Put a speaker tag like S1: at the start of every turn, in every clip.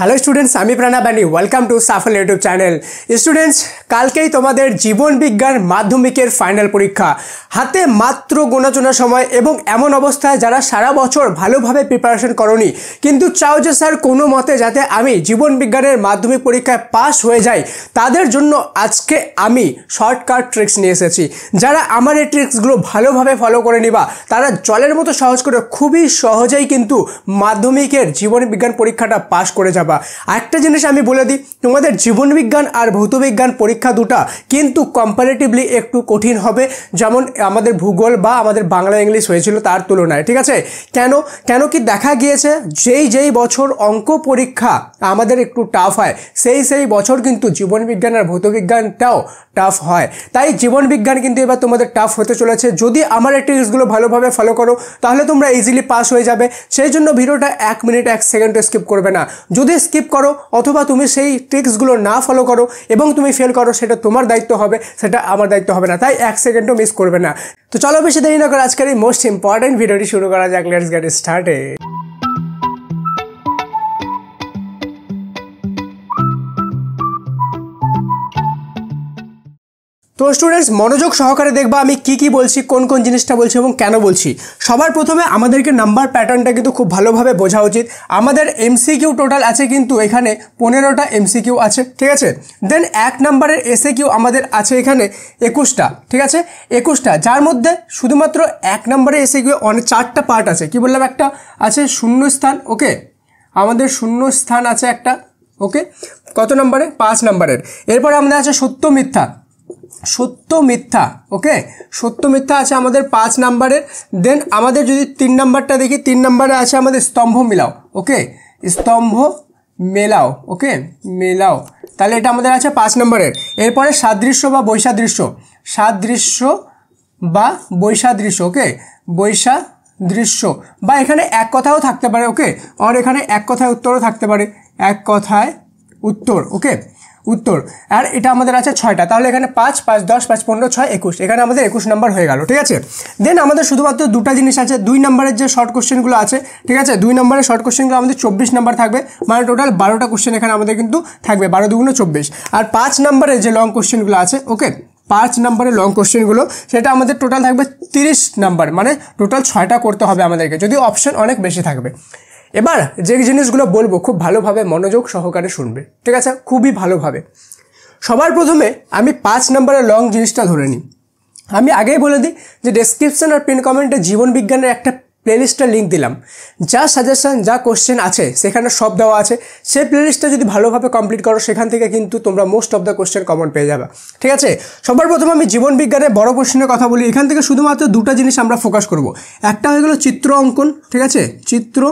S1: Hello students आमी Pranab and welcome to Safal YouTube channel. Students कालकेई तोमादेर जीवन विज्ञान माध्यमिकेर फाइनल परीक्षा हाथे मात्र गोनाचोना समय एबं एमन अवस्थाय जारा सारा बछर भालोभाबे प्रिपारेशन करोनी किन्तु चाओ जे सर कोनो मते जाते आमी जीवन विज्ञानेर माध्यमिक परीक्षाय पास हये जाई तादेर जोन्नो आजके आमी शर्टकाट ट्रिक्स निये एसेछि। जारा आमार एई ट्रिक्सगुलो भालोभाबे फलो करे निबा तारा जलेर मतो सहज करे खूबई सहजेई किन्तु माध्यमिकेर जीवन विज्ञान परीक्षाटा पास करे जाबा। একটা জিনিস আমি বলে দিই, তোমাদের জীবন বিজ্ঞান আর ভৌত বিজ্ঞান পরীক্ষা দুটো কিন্তু কম্পারেটিভলি একটু কঠিন হবে, যেমন আমাদের ভূগোল বা আমাদের বাংলা ইংলিশ হয়েছিল তার তুলনায়। ঠিক আছে, কেন কেন কি দেখা গিয়েছে যেই বছর অঙ্ক পরীক্ষা আমাদের একটু টাফ হয় সেই বছর কিন্তু জীবন বিজ্ঞান আর ভৌত বিজ্ঞানটাও টাফ হয়। তাই জীবন বিজ্ঞান কিন্তু এবার তোমাদের টাফ হতে চলেছে। যদি আমার এই ট্রিক্সগুলো ভালোভাবে ফলো করো তাহলে তোমরা ইজিলি পাস হয়ে যাবে। সেই জন্য ভিডিওটা 1 মিনিট 1 সেকেন্ডও স্কিপ করবে না। যদি স্কিপ করো অথবা তুমি সেই ট্রিক্সগুলো না ফলো করো এবং তুমি ফেল করো সেটা তোমার দায়িত্ব হবে, সেটা আমার দায়িত্ব হবে না। তাই 1 সেকেন্ডও মিস করবে না। তো চলো বেশি দেরি না করে আজকের এই মোস্ট ইম্পর্টেন্ট ভিডিওটি শুরু করা যাক। Let's get started. তো স্টুডেন্টস মনোযোগ সহকারে দেখবা আমি কি বলছি, কোন জিনিসটা বলছি এবং কেন বলছি। সবার প্রথমে আমাদেরকে নাম্বার প্যাটার্নটা কিন্তু খুব ভালোভাবে বোঝা উচিত। আমাদের এমসিকিউ টোটাল আছে কিন্তু এখানে 15টা এমসিকিউ আছে। ঠিক আছে, দেন 1 নম্বরের এসএকিউ আমাদের আছে এখানে 21টা। ঠিক আছে, 21টা, যার মধ্যে শুধুমাত্র 1 নম্বরের এসএকিউ অনেক 4টা পার্ট আছে। কি বললাম, একটা আছে শূন্যস্থান, ওকে, আমাদের শূন্যস্থান আছে একটা, ওকে, কত নম্বরে, 5 নম্বরের। এরপরে আমাদের আছে সত্য মিথ্যা, ওকে, সত্য মিথ্যা আছে আমাদের 5 নম্বরের। দেন আমাদের যদি 3 নম্বরটা দেখি, 3 নম্বরে আছে আমাদের স্তম্ভ মেলাও, ওকে, স্তম্ভ মেলাও, ওকে, মেলাও, তাহলে এটা আমাদের আছে 5 নম্বরের। এরপরে সাদৃশ্য বা বৈসাদৃশ্য, ওকে, বৈসাদৃশ্য বা এখানে এক কথাও থাকতে পারে, ওকে, আর এখানে এক কথায় উত্তরও থাকতে পারে, এক কথায় উত্তর, ওকে, উত্তর। আর এটা আমাদের আছে 6টা, তাহলে এখানে 5, 5, 10, 5, 15, 6, 21, এখানে আমাদের 21 নাম্বার হয়ে গেল। ঠিক আছে, দেন আমাদের শুধুমাত্র দুটা জিনিস আছে। 2 নম্বরের যে শর্ট কোশ্চেনগুলো আছে, ঠিক আছে, 2 নম্বরের শর্ট কোশ্চেনগুলো আমাদের 24 নাম্বার থাকবে, মানে টোটাল 12টা কোশ্চেন এখানে আমাদের কিন্তু থাকবে, 12 দুগুণে 24। আর 5 নম্বরের যে লং কোশ্চেনগুলো আছে, ওকে, 5 নম্বরের লং কোশ্চেনগুলো সেটা আমাদের টোটাল থাকবে 30 নাম্বার, মানে টোটাল 6টা করতে হবে আমাদেরকে, যদি অপশন অনেক বেশি থাকবে। এবার যে জিনিসগুলো বলবো খুব ভালোভাবে মনোযোগ সহকারে শুনবে, ঠিক আছে, খুবই ভালোভাবে। সবার প্রথমে আমি 5 নম্বরের লং জিনিসটা ধরে নিই। আমি আগেই বলে দিই যে ডেসক্রিপশন আর পিন কমেন্টে জীবন বিজ্ঞানের একটা প্লেলিস্টের লিঙ্ক দিলাম, যা সাজেশন যা কোশ্চেন আছে সেখানে সব দেওয়া আছে। সেই প্লেলিস্টটা যদি ভালোভাবে কমপ্লিট করো সেখান থেকে কিন্তু তোমরা most of the question common পেয়ে যাবে। ঠিক আছে, সবার প্রথমে আমি জীবন বিজ্ঞানের বড় কোশ্চেনের কথা বলি। এখান থেকে শুধুমাত্র দুটো জিনিস আমরা ফোকাস করব। একটা হয়ে গেল চিত্র অঙ্কন, ঠিক আছে, চিত্র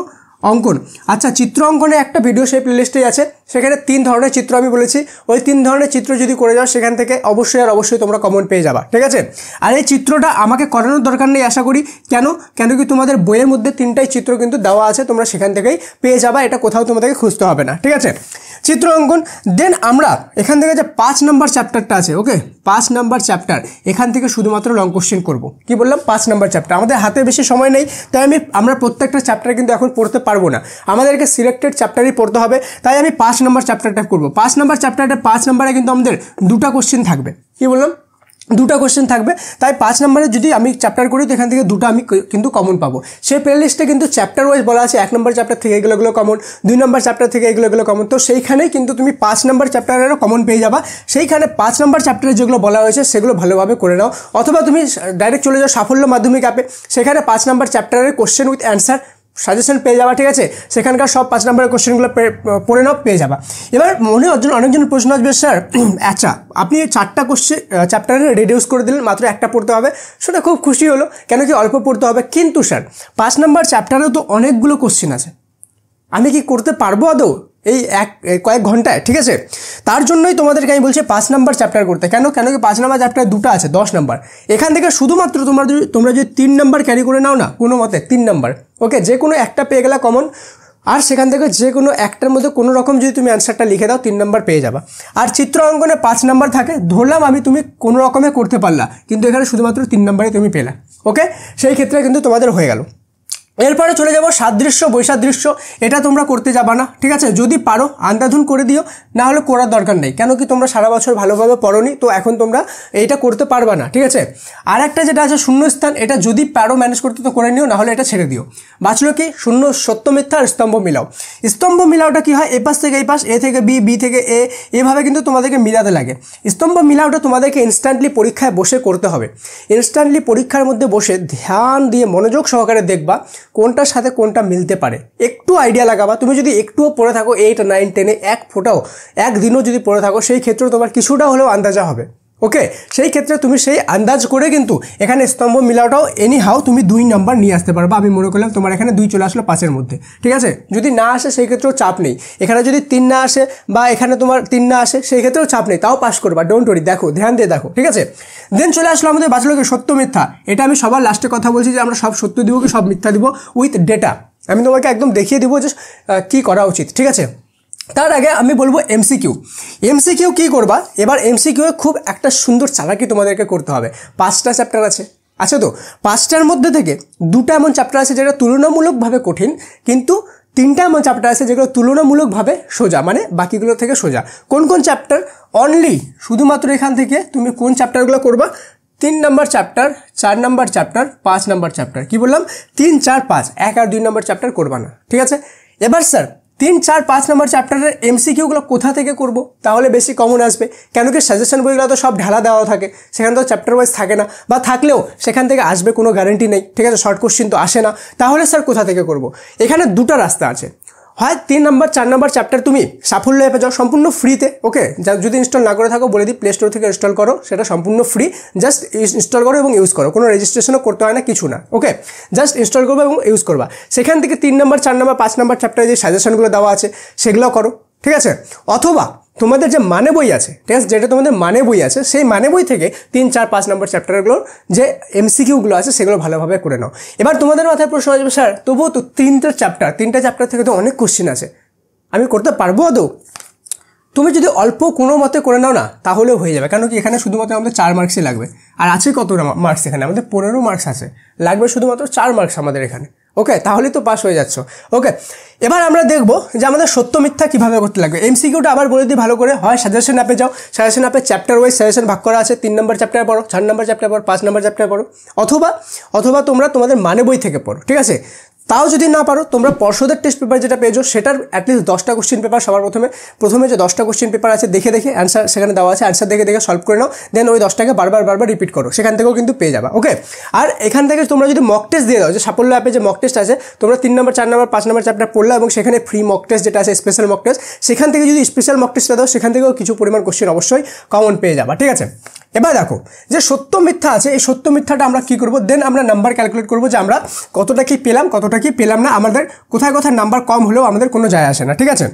S1: অঙ্কন। আচ্ছা, চিত্র অঙ্কনে একটা ভিডিও সেই প্লেলিস্টেই আছে, সেখানে 3 ধরনের চিত্র আমি বলেছি। ওই 3 ধরনের চিত্র যদি করে যাও সেখান থেকে অবশ্যই তোমরা কমন পেয়ে যাবা। ঠিক আছে, আর এই চিত্রটা আমাকে করানোর দরকার নেই আশা করি। কেন কি তোমাদের বইয়ের মধ্যে 3টাই চিত্র কিন্তু দেওয়া আছে, তোমরা সেখান থেকেই পেয়ে যাবা, এটা কোথাও তোমাদেরকে খুঁজতে হবে না। ঠিক আছে, চিত্র অঙ্কন। দেন আমরা এখান থেকে যে 5 নম্বর চ্যাপ্টারটা আছে, ওকে, 5 নম্বর চ্যাপ্টার, এখান থেকে শুধুমাত্র লং কোশ্চেন করব। কি বললাম, 5 নম্বর চ্যাপ্টার। আমাদের হাতে বেশি সময় নেই, তাই আমরা প্রত্যেকটা চ্যাপ্টার কিন্তু এখন পড়তে পারবো না, আমাদেরকে সিলেক্টেড চ্যাপ্টারই পড়তে হবে। তাই আমি 5 নম্বর চ্যাপ্টারটা করব। 5 নম্বর চ্যাপ্টারটা 5 নম্বরে কিন্তু আমাদের 2টা কোশ্চেন থাকবে। কি বললাম, 2টা কোশ্চেন থাকবে। তাই 5 নম্বরে যদি আমি চ্যাপ্টার করি তো এখান থেকে 2টা আমি কিন্তু কমন পাবো। সেই প্লেলিস্টে কিন্তু চ্যাপ্টার ওয়াইজ বলা আছে, 1 নম্বর চ্যাপ্টার থেকে এগুলো কমন, 2 নম্বর চ্যাপ্টার থেকে এগুলো কমন। তো সেইখানেই কিন্তু তুমি 5 নম্বর চ্যাপ্টারেরও কমন পেয়ে যাবা। সেইখানে 5 নম্বর চ্যাপ্টারে যেগুলো বলা হয়েছে সেগুলো ভালোভাবে করে নাও, অথবা তুমি ডাইরেক্ট চলে যাও সাফল্য মাধ্যমিক অ্যাপে, সেখানে 5 নম্বর চ্যাপ্টারের কোশ্চেন উইথ অ্যান্সার সাজেশন পেয়ে যাবা। ঠিক আছে, সেখানকার সব 5 নম্বরের কোশ্চেনগুলো পড়ে নাও, পেয়ে যাবা। এবার মনে অনেকজনের প্রশ্ন আসবে, স্যার আচ্ছা আপনি 4টা কোশ্চেন চ্যাপ্টারে রিডিউস করে দিলেন, মাত্র একটা পড়তে হবে, সেটা খুব খুশি হলো, কেন কি অল্প পড়তে হবে। কিন্তু স্যার 5 নম্বর চ্যাপ্টারেও তো অনেকগুলো কোশ্চেন আছে, আমি কি করতে পারবো আদৌ এই কয়েক ঘন্টায়? ঠিক আছে, তার জন্যই তোমাদেরকে আমি বলছি 5 নম্বর চ্যাপ্টার করতে। কেন কি 5 নম্বর চ্যাপ্টার 2টা আছে, 10 নম্বর। এখান থেকে শুধুমাত্র তোমরা যদি 3 নম্বর ক্যারি করে নাও না কোনো মতে, 3 নম্বর, ওকে, যে কোনো একটা পেয়ে গেলে কমন, আর সেখান থেকে যে কোনো একটার মধ্যে কোনো রকম যদি তুমি অ্যান্সারটা লিখে দাও 3 নম্বর পেয়ে যাবা। আর চিত্র অঙ্কনে 5 নম্বর থাকে, ধরলাম তুমি কোনো রকমে করতে পারলা, কিন্তু এখানে শুধুমাত্র 3 নম্বরে তুমি পেলা, ওকে, সেই ক্ষেত্রে কিন্তু তোমাদের হয়ে গেল। এরপরে চলে যাব সাদৃশ্য বৈসাদৃশ্য। এটা তোমরা করতে যাবা না, ঠিক আছে? যদি পারো আন্ধাধুন করে দিও, না হলে করার দরকার নেই। কেন কি তোমরা সারা বছর ভালোভাবে পড়োনি, তো এখন তোমরা এইটা করতে পারবা না, ঠিক আছে? আর একটা যেটা আছে শূন্যস্থান, এটা যদি পারো ম্যানেজ করতে তো করে নিও, না হলে এটা ছেড়ে দিও। বাঁচলো কি শূন্য, সত্য মিথ্যা আর স্তম্ভ মিলাও। স্তম্ভ মিলাওটা কি হয়, এ পাশ থেকে এই পাশ, এ থেকে বি, বি থেকে এ, এভাবে কিন্তু তোমাদেরকে মিলাতে লাগে। স্তম্ভ মিলাওটা তোমাদেরকে ইনস্ট্যান্টলি পরীক্ষায় বসে করতে হবে। ইনস্ট্যান্টলি পরীক্ষার মধ্যে বসে ধ্যান দিয়ে মনোযোগ সহকারে দেখবা কোনটার সাথে কোনটা মিলতে পারে, একটু আইডিয়া লাগাবা। তুমি যদি একটুও পড়ে থাকো 8, 9, 10-এ এক ফোটাও একদিনও যদি পড়ে থাকো, সেই ক্ষেত্রে তোমার কিছুটা হলেও আন্দাজা হবে। ওকে, সেই ক্ষেত্রে তুমি সেই আন্দাজ করে কিন্তু এখানে স্তম্ভ মিলাওটাও এনি হাও তুমি 2 নাম্বার নিয়ে আসতে পারবা। আমি মনে করলাম তোমার এখানে 2 চলে আসলো 5-এর মধ্যে, ঠিক আছে? যদি না আসে সেই ক্ষেত্রেও চাপ নেই। এখানে যদি 3 না আসে বা এখানে তোমার 3 না আসে সেই ক্ষেত্রেও চাপ নেই, তাও পাস করবা, ডোন্ট ওয়ারি। দেখো, ধ্যান দিয়ে দেখো, ঠিক আছে? দেন চলে আসলো আমাদের বাঁচলো কি সত্য মিথ্যা। এটা আমি সবার লাস্টে কথা বলছি যে আমরা সব সত্য দিব কি সব মিথ্যা দিব উইথ ডেটা। আমি তোমাকে একদম দেখিয়ে দিব যে কী করা উচিত, ঠিক আছে? তার আগে আমি বলবো এমসিকিউ। এমসিকিউ কী করবা এবার? এমসিকিউ খুব একটা সুন্দর চালাকি তোমাদেরকে করতে হবে। 5টা চ্যাপ্টার আছে, আচ্ছা? তো 5টার মধ্যে থেকে 2টা এমন চ্যাপ্টার আছে যেটা তুলনামূলকভাবে কঠিন, কিন্তু 3টা এমন চ্যাপ্টার আছে যেগুলো তুলনামূলকভাবে সোজা, মানে বাকিগুলো থেকে সোজা। কোন কোন চ্যাপ্টার? অনলি শুধুমাত্র এখান থেকে তুমি কোন চ্যাপ্টারগুলো করবা? 3 নম্বর চ্যাপ্টার, 4 নম্বর চ্যাপ্টার, 5 নম্বর চ্যাপ্টার। কি বললাম? 3, 4, 5, 1 আর 2 নম্বর চ্যাপ্টার করবা না, ঠিক আছে? এবার স্যার 3, 4, 5 নম্বর চ্যাপ্টারের এমসিকিউগুলো কোথা থেকে করব? তাহলে বেশি কমন আসবে। কেন কি সাজেশন বইগুলো তো সব ঢালা দেওয়া থাকে, সেখানে তো চ্যাপ্টার ওয়াইজ থাকে না, বা থাকলেও সেখান থেকে আসবে কোনো গ্যারেন্টি নেই, ঠিক আছে? শর্ট কোশ্চিন তো আসে না। তাহলে স্যার কোথা থেকে করব? এখানে 2টা রাস্তা আছে। হয় 3 নম্বর 4 নম্বর চ্যাপ্টার তুমি সাফল্য অ্যাপে যাও সম্পূর্ণ ফ্রিতে, ওকে? যদি ইনস্টল না করে থাকো বলে দিই, প্লে স্টোর থেকে ইনস্টল করো, সেটা সম্পূর্ণ ফ্রি। জাস্ট ইনস্টল করো এবং ইউজ করো, কোনো রেজিস্ট্রেশনও করতে হয় না, কিছু না, ওকে? জাস্ট ইনস্টল করবে এবং ইউজ করবা। সেখান থেকে 3 নম্বর 4 নম্বর 5 নম্বর চ্যাপ্টারে যে সাজেশনগুলো দেওয়া আছে সেগুলো করো, ঠিক আছে? অথবা তোমাদের যে মানে বই আছে, ঠিক আছে, যেটা তোমাদের মানে বই আছে, সেই মানে বই থেকে 3, 4, 5 নম্বর চ্যাপ্টারগুলোর যে এমসিকিউগুলো আছে সেগুলো ভালোভাবে করে নাও। এবার তোমাদের মাথায় প্রশ্ন আসবে, স্যার তবুও তো 3টা চ্যাপ্টার থেকে তো অনেক কোশ্চিন আছে, আমি করতে পারবো আদৌ? তুমি যদি অল্প কোনো মতে করে নাও না, তাহলেও হয়ে যাবে। কেন কি এখানে শুধুমাত্র আমাদের 4 মার্কসই লাগবে। আর আছে কত মার্কস? এখানে আমাদের 15 মার্কস আছে, লাগবে শুধুমাত্র 4 মার্কস আমাদের এখানে, ওকে? তাহলেই তো পাস হয়ে যাচ্ছ, ওকে? এবার আমরা দেখবো যে আমাদের সত্য মিথ্যা কীভাবে করতে লাগবে। এমসিকিউটা আবার বলে দিই ভালো করে। হয় সাজেশন অ্যাপে যাও, সাজেশন অ্যাপে চ্যাপ্টার ওয়াইজ সাজেশন ভাগ করা আছে। 3 নম্বর চ্যাপ্টার পড়ো, 4 নম্বর চ্যাপ্টার পড়ো, 5 নম্বর চ্যাপ্টার পড়ো, অথবা তোমরা তোমাদের মানে বই থেকে পড়ো, ঠিক আছে? তাও যদি না পারো, তোমরা পর্ষদের টেস্ট পেপার যেটা পেয়েছো সেটার অ্যাটলিস্ট 10টা কোশ্চেন পেপার সবার প্রথমে যে 10টা কোশ্চেন পেপার আছে দেখে অ্যান্সার সেখানে দেওয়া আছে, অ্যান্সার দেখে সলভ করে নাও। দেন ওই 10টাকে বারবার রিপিট করো, সেখান থেকেও কিন্তু পেয়ে যাবা, ওকে? আর এখান থেকে তোমরা যদি মক টেস্ট দিয়ে দাও, যে সাফল্য অ্যাপে যে মক টেস্ট আছে, তোমরা 3 নম্বর 4 নম্বর 5 নম্বর চ্যাপ্টার পড়লা এবং সেখানে ফ্রি মক টেস্ট যেটা আছে, স্পেশাল মক টেস্ট, সেখান থেকে যদি স্পেশাল মক টেস্টটা দাও, সেখান থেকেও কিছু পরিমাণ কোশ্চেন অবশ্যই কমন পেয়ে যাবা, ঠিক আছে? এবার দেখো যে সত্য মিথ্যা আছে, এই সত্য মিথ্যাটা আমরা কী করবো? দেন আমরা নাম্বার ক্যালকুলেট করবো যে আমরা কতটা কি পেলাম, কতটা কি পেলাম না। আমাদের কোথায় নাম্বার কম হলেও আমাদের কোনো যায় আসে না, ঠিক আছে?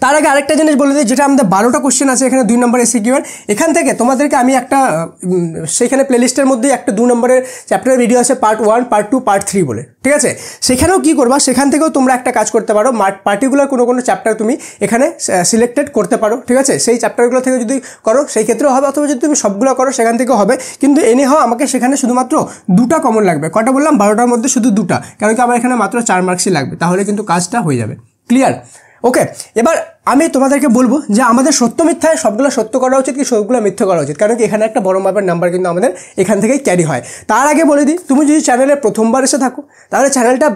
S1: তার আগে আরেকটা জিনিস বলে দিই, যেটা আমাদের 12টা কোশ্চেন আছে এখানে 2 নম্বর এসিকিউর। এখান থেকে তোমাদেরকে আমি একটা সেইখানে প্লেলিস্টের মধ্যে একটা 2 নম্বরের চ্যাপ্টারের ভিডিও আছে, পার্ট 1, পার্ট 2, পার্ট 3 বলে, ঠিক আছে? সেখানেও কী করবা, সেখান থেকেও তোমরা একটা কাজ করতে পারো, পার্টিকুলার কোনো চ্যাপ্টার তুমি এখানে সিলেক্টেড করতে পারো, ঠিক আছে? সেই চ্যাপ্টারগুলো থেকে যদি করো সেই ক্ষেত্রেও হবে, অথবা যদি তুমি সবগুলো করো সেখান থেকেও হবে। কিন্তু এনে হও আমাকে সেখানে শুধুমাত্র 2টা কমন লাগবে। কটা বললাম? 12টার মধ্যে শুধু 2টা, কারণ কি আমার এখানে মাত্র 4 মার্কসই লাগবে, তাহলে কিন্তু কাজটা হয়ে যাবে। ক্লিয়ার? ওকে, এবার আমি তোমাদেরকে বলবো যে আমাদের সত্য মিথ্যায় সবগুলো সত্য করা উচিত কি সবগুলো মিথ্যা করা উচিত, কারণ কি এখানে একটা বড় মাপের নাম্বার কিন্তু আমাদের এখান থেকেই ক্যারি হয়। তার আগে বলে দিই, তুমি যদি চ্যানেলে প্রথমবার এসে থাকো তাহলে চ্যানেলটা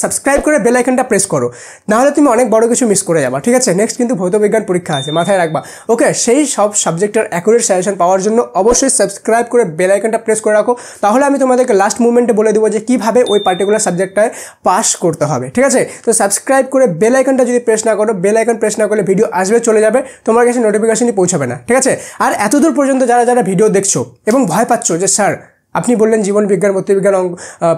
S1: সাবস্ক্রাইব করে বেল আইকনটা প্রেস করো, নাহলে তুমি অনেক বড় কিছু মিস করে যাবা, ঠিক আছে? নেক্সট কিন্তু ভৌতবিজ্ঞান পরীক্ষা আছে, মাথায় রাখবা, ওকে? সেই সব সাবজেক্টের অ্যাকুরেট সাজেশন পাওয়ার জন্য অবশ্যই সাবস্ক্রাইব করে বেল আইকনটা প্রেস করে রাখো, তাহলে আমি তোমাদেরকে লাস্ট মুভমেন্টে বলে দেবো যে কীভাবে ওই পার্টিকুলার সাবজেক্টটায় পাস করতে হবে, ঠিক আছে? তো সাবস্ক্রাইব করে বেল আইকনটা যদি প্রেস না করো, বেল আইকন প্রেস না করলে ভিডিও আসবে চলে যাবে, তোমার কাছে নোটিফিকেশনই পৌঁছাবে না, ঠিক আছে? আর এতদূর পর্যন্ত যারা ভিডিও দেখছো এবং ভয় পাচ্ছ যে স্যার আপনি বললেন জীবন বিজ্ঞান ভৌতবিজ্ঞান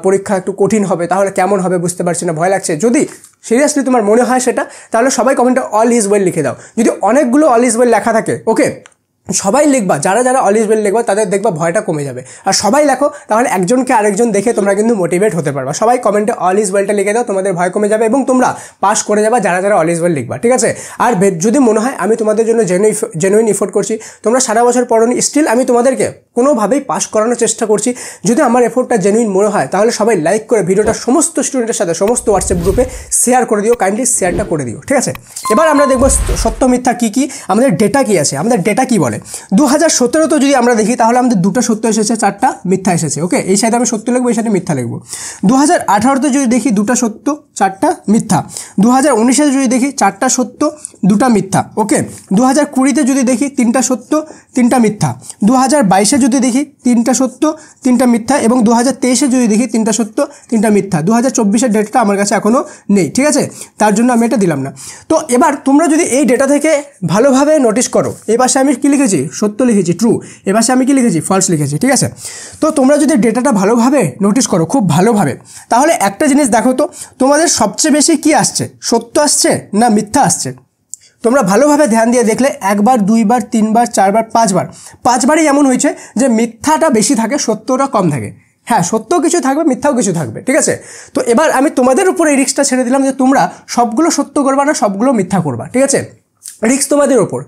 S1: পরীক্ষা একটু কঠিন হবে, তাহলে কেমন হবে বুঝতে পারছি না, ভয় লাগছে, যদি সিরিয়াসলি তোমার মনে হয় সেটা, তাহলে সবাই কমেন্টে অল ইজ ওয়েল লিখে দাও। যদি অনেকগুলো অল ইজ ওয়েল লেখা থাকে, ওকে, সবাই লিখবা, যারা যারা অল ইজ ওয়েল লিখবা তাদের দেখবা ভয়টা কমে যাবে। আর সবাই লেখো, তাহলে একজনকে আরেকজন দেখে তোমরা কিন্তু মোটিভেট হতে পারবা। সবাই কমেন্টে অল ইজ ওয়েলটা লিখে দাও, তোমাদের ভয় কমে যাবে এবং তোমরা পাস করে যাবা যারা যারা অল ইজ ওয়েল লিখবা, ঠিক আছে। আর যদি মনে হয় আমি তোমাদের জন্য জেনুইন এফোর্ট করছি, তোমরা সারা বছর পড়োনি, স্টিল আমি তোমাদেরকে কোনোভাবেই পাস করানোর চেষ্টা করছি, যদি আমার এফোর্টটা জেনুইন মনে হয় তাহলে সবাই লাইক করে ভিডিওটা সমস্ত স্টুডেন্টের সাথে সমস্ত হোয়াটসঅ্যাপ গ্রুপে শেয়ার করে দিও, কাইন্ডলি শেয়ারটা করে দিও, ঠিক আছে। এবার আমরা দেখবো সত্য মিথ্যা কী কী, আমাদের ডেটা কী আছে, আমাদের ডেটা কী বলে। 2017 যদি আমরা দেখি তাহলে আমাদের 2টা সত্য এসেছে, 4টা মিথ্যা এসেছে, ওকে। এই সাইডে আমি সত্য লিখবো, এই সাইডে মিথ্যা লিখবো। 2018 যদি দেখি 2টা সত্য 4টা মিথ্যা। 2019 যদি দেখি 4টা সত্য 2টা মিথ্যা, ওকে। 2020 যদি দেখি 3টা সত্য 3টা মিথ্যা। 2022 যদি দেখি 3টা সত্য 3টা মিথ্যা এবং 2023 যদি দেখি 3টা সত্য 3টা মিথ্যা। 2024 ডেটাটা আমার কাছে এখনও নেই, ঠিক আছে, তার জন্য আমি এটা দিলাম না। তো এবার তোমরা যদি এই ডেটা থেকে ভালোভাবে নোটিস করো, এই পাশে আমি কী লিখেছি, সত্য লিখেছি ট্রু, এ পাশে আমি কি লিখেছি, ফলস লিখেছি, ঠিক আছে। তো তোমরা যদি ডেটাটা ভালোভাবে নোটিস করো, খুব ভালোভাবে, তাহলে একটা জিনিস দেখো তো, তোমাদের সবচেয়ে বেশি কি আসছে, সত্য আসছে না মিথ্যা আসছে। তোমরা ভালোভাবে ধ্যান দিয়ে দেখলে 1 বার 2 বার 3 বার 4 বার 5 বার, 5 বারই এমন হয়েছে যে মিথ্যাটা বেশি থাকে, সত্যটা কম থাকে। হ্যাঁ, সত্য কিছু থাকবে, মিথ্যাও কিছু থাকবে, ঠিক আছে। তো এবার আমি তোমাদের উপর এই রিস্কটা ছেড়ে দিলাম যে তোমরা সবগুলো সত্য করবা না সবগুলো মিথ্যা করবা, ঠিক আছে। রিস্ক তোমাদের ওপর।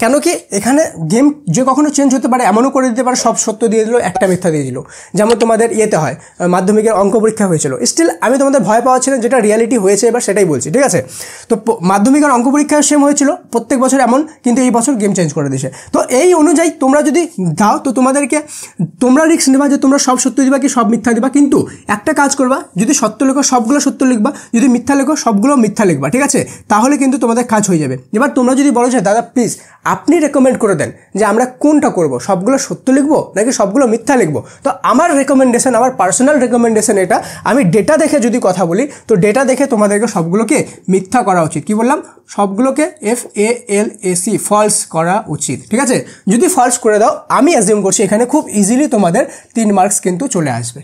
S1: কেন কি এখানে গেম যে কখনো চেঞ্জ হতে পারে, এমনও করে দিতে পারে সব সত্য দিয়ে দিল, একটা মিথ্যা দিয়ে দিল, যেমন তোমাদের ইয়েতে হয়, মাধ্যমিকের অঙ্ক পরীক্ষা হয়েছিল। স্টিল আমি তোমাদের ভয় পাওয়াচ্ছি না, যেটা রিয়ালিটি হয়েছে এবার সেটাই বলছি, ঠিক আছে। তো মাধ্যমিকের অঙ্ক পরীক্ষা সেম হয়েছিল প্রত্যেক বছর এমন, কিন্তু এই বছর গেম চেঞ্জ করে দিয়েছে। তো এই অনুযায়ী তোমরা যদি দাও তো তোমরা রিস্ক নেবা যে তোমরা সব সত্য দিবা কি সব মিথ্যা দিবা, কিন্তু একটা কাজ করবা, যদি সত্য লেখো সবগুলো সত্য লিখবা, যদি মিথ্যা লেখো সবগুলো মিথ্যা লিখবা, ঠিক আছে, তাহলে কিন্তু তোমাদের কাজ হয়ে যাবে। এবার তোমরা যদি বলো যে দাদা প্লিজ আপনি রেকমেন্ড করে দেন যে আমরা কোনটা করব, সবগুলো সত্য লিখবো নাকি সবগুলো মিথ্যা লিখবো, তো আমার রেকমেন্ডেশন, আমার পার্সোনাল রেকমেন্ডেশন এটা, আমি ডেটা দেখে যদি কথা বলি তো ডেটা দেখে তোমাদেরকে সবগুলোকে মিথ্যা করা উচিত। কি বললাম, সবগুলোকে FALSE ফলস করা উচিত, ঠিক আছে। যদি ফলস করে দাও, আমি অ্যাজিউম করছি এখানে খুব ইজিলি তোমাদের 3 মার্কস কিন্তু চলে আসবে।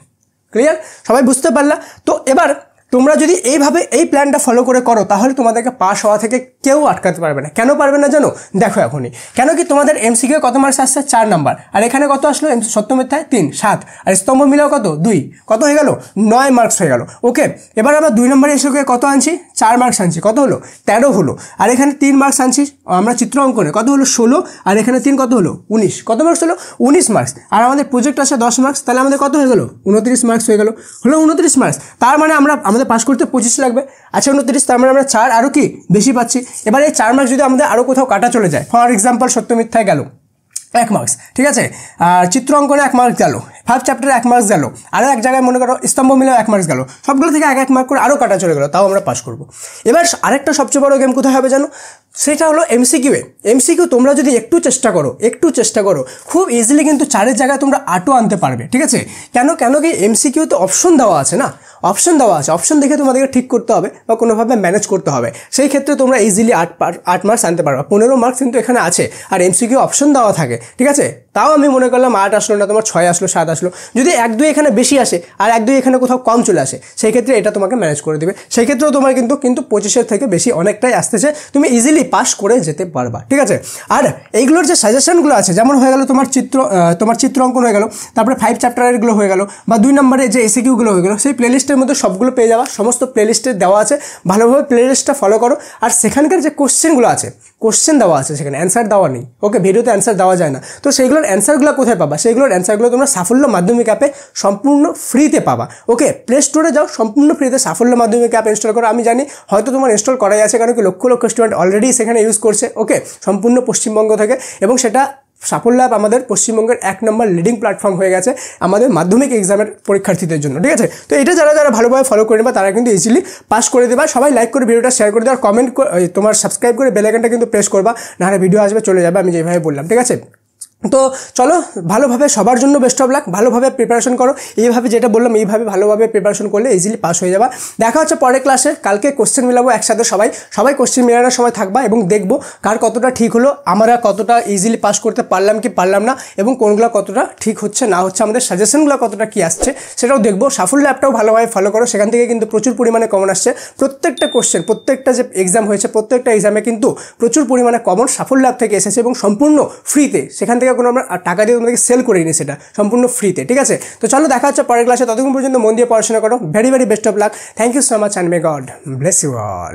S1: ক্লিয়ার, সবাই বুঝতে পারলা? তো এবার তোমরা যদি এইভাবে এই প্ল্যানটা ফলো করে করো তাহলে তোমাদেরকে পাস হওয়া থেকে কেউ আটকাতে পারবে না। কেন পারবে না জানো? দেখো এখনই, কেন কি তোমাদের MCQ কত মার্কস আসছে, 4 নাম্বার, আর এখানে কত আসলো, সত্য মিথ্যায় 3 7, আর স্তম্ভ মিলাও কত 2, কত হয়ে গেল 9 মার্কস হয়ে গেল, ওকে। এবার আমরা 2 নম্বরে এসে কত আনছি, 4 মার্কস আনছি, কত হলো 13 হলো, আর এখানে 3 মার্কস আনছি আমরা চিত্র অঙ্কনে, কত হলো 16, আর এখানে 3 কত হলো 19, কত মার্কস হলো 19 মার্কস, আর আমাদের প্রজেক্ট আছে 10 মার্কস, তাহলে আমাদের কত হয়ে গেল 29 মার্কস হয়ে গেল, হলো 29 মার্কস। তার মানে আমাদের পাস করতে 25 লাগবে। আচ্ছা 29, তার মানে আমরা 4 আরও কি বেশি পাচ্ছি। এবার এই 4 মার্কস যদি আমাদের আরও কোথাও কাটা চলে যায়, ফর এক্সাম্পল সত্য মিথ্যায় গেল 1 মার্কস, ঠিক আছে, আর চিত্র অঙ্কনে 1 মার্কস গেল, 5 চ্যাপ্টারে 1 মার্কস গেল, আরও এক জায়গায় মনে করো স্তম্ভ মিলেও 1 মার্কস গেল, সবগুলো থেকে 1 মার্ক করে আরও কাটা চলে গেল, তাও আমরা পাস করবো। এবার আরেকটা সবচেয়ে বড় গেম কোথায় হবে জানো, সেটা হলো MCQ। তোমরা যদি একটু চেষ্টা করো খুব ইজিলি কিন্তু 4-এর জায়গায় তোমরা 8ও আনতে পারবে, ঠিক আছে। কেন কি MCQ তো অপশন দেওয়া আছে না, অপশন দেখে তোমাদেরকে ঠিক করতে হবে বা কোনোভাবে ম্যানেজ করতে হবে। সেই ক্ষেত্রে তোমরা ইজিলি 8 মার্কস আনতে পারবে। 15 মার্কস কিন্তু এখানে আছে, আর MCQ অপশন দেওয়া থাকে, ঠিক আছে। তাও আমি মনে করলাম 8 আসলো না, তোমার 6 আসলো, 7 আসলো, যদি 1-2 এখানে বেশি আসে আর 1-2 এখানে কোথাও কম চলে আসে, সেই ক্ষেত্রে এটা তোমাকে ম্যানেজ করে দেবে। সেই ক্ষেত্রেও তোমার কিন্তু 25-এর থেকে বেশি অনেকটাই আসতেছে, তুমি ইজিলি পাস করে যেতে পারবা, ঠিক আছে। আর এইগুলোর যে সাজেশনগুলো আছে, যেমন হয়ে গেল তোমার চিত্র অঙ্কন হয়ে গেল, তারপরে 5 চ্যাপ্টারেরগুলো হয়ে গেল, বা 2 নম্বরে যে SAQগুলো হয়ে গেল, সেই প্লেলিস্টের মধ্যে সবগুলো পেয়ে যাওয়া, সমস্ত প্লেলিস্টে দেওয়া আছে, ভালোভাবে প্লেলিস্টটা ফলো করো। আর সেখানকার যে কোশ্চেনগুলো আছে, কোশ্চেন দেওয়া আছে, সেখানে অ্যান্সার দেওয়া নেই, ওকে, ভিডিওতে অ্যান্সার দেওয়া যায় না, তো সেইগুলোর অ্যান্সারগুলো কোথায় পাবা, সেইগুলোর অ্যান্সারগুলো তোমরা সাফল্য মাধ্যমিক অ্যাপে সম্পূর্ণ ফ্রিতে পাবা, ওকে। প্লে স্টোরে যাও, সম্পূর্ণ ফ্রিতে সাফল্য মাধ্যমিক অ্যাপ ইনস্টল করো। আমি জানি হয়তো তোমার ইনস্টল করাই আছে, কারণ কি লক্ষ স্টুডেন্ট অলরেডি সেখানে ইউজ করছে, ওকে, সম্পূর্ণ পশ্চিমবঙ্গ থেকে, এবং সেটা সাফল্য অ্যাপ আমাদের পশ্চিমবঙ্গের 1 নম্বর লিডিং প্ল্যাটফর্ম হয়ে গেছে আমাদের মাধ্যমিক এক্সামের পরীক্ষার্থীদের জন্য, ঠিক আছে। তো এটা যারা ভালোভাবে ফলো করে নেবা তারা কিন্তু ইজিলি পাস করে দেবা। সবাই লাইক করে ভিডিওটা শেয়ার করে দেওয়া, কমেন্ট তোমার সাবস্ক্রাইব করে বেল আইকনটা কিন্তু প্রেস করবা, নাহলে ভিডিও আসবে চলে যাবে, আমি যেভাবে বললাম, ঠিক আছে। তো চলো ভালোভাবে সবার জন্য বেস্ট অফ লাক, ভালোভাবে প্রিপারেশন করো, এইভাবে যেটা বললাম এইভাবে ভালোভাবে প্রিপারেশন করলে ইজিলি পাস হয়ে যাবা। দেখা হচ্ছে পরের ক্লাসে, কালকে কোশ্চেন মিলাবো একসাথে, সবাই কোশ্চেন মিলানোর সময় থাকবা এবং দেখবো কার কতটা ঠিক হলো, আমরা কতটা ইজিলি পাস করতে পারলাম কি পারলাম না, এবং কোনগুলো কতটা ঠিক হচ্ছে না হচ্ছে, আমাদের সাজেশনগুলো কতটা কি আসছে সেটাও দেখবো। সাফল্য অ্যাপটাও ভালোভাবে ফলো করো, সেখান থেকে কিন্তু প্রচুর পরিমাণে কমন আসছে। প্রত্যেকটা কোশ্চেন, প্রত্যেকটা যে এক্সাম হয়েছে প্রত্যেকটা এক্সামে কিন্তু প্রচুর পরিমাণে কমন সাফল্য অ্যাপ থেকে এসেছে এবং সম্পূর্ণ ফ্রিতে, সেখান থেকে কোনো আমরা টাকা দিয়ে তোমাদেরকে সেল করে নিই, সেটা সম্পূর্ণ ফ্রিতে। ঠিক আছে, তো চলো দেখা হচ্ছে পরের ক্লাসে, ততক্ষণ পর্যন্ত মন দিয়ে পড়াশোনা করো। Very very best of luck, thank you so much and may God bless you all.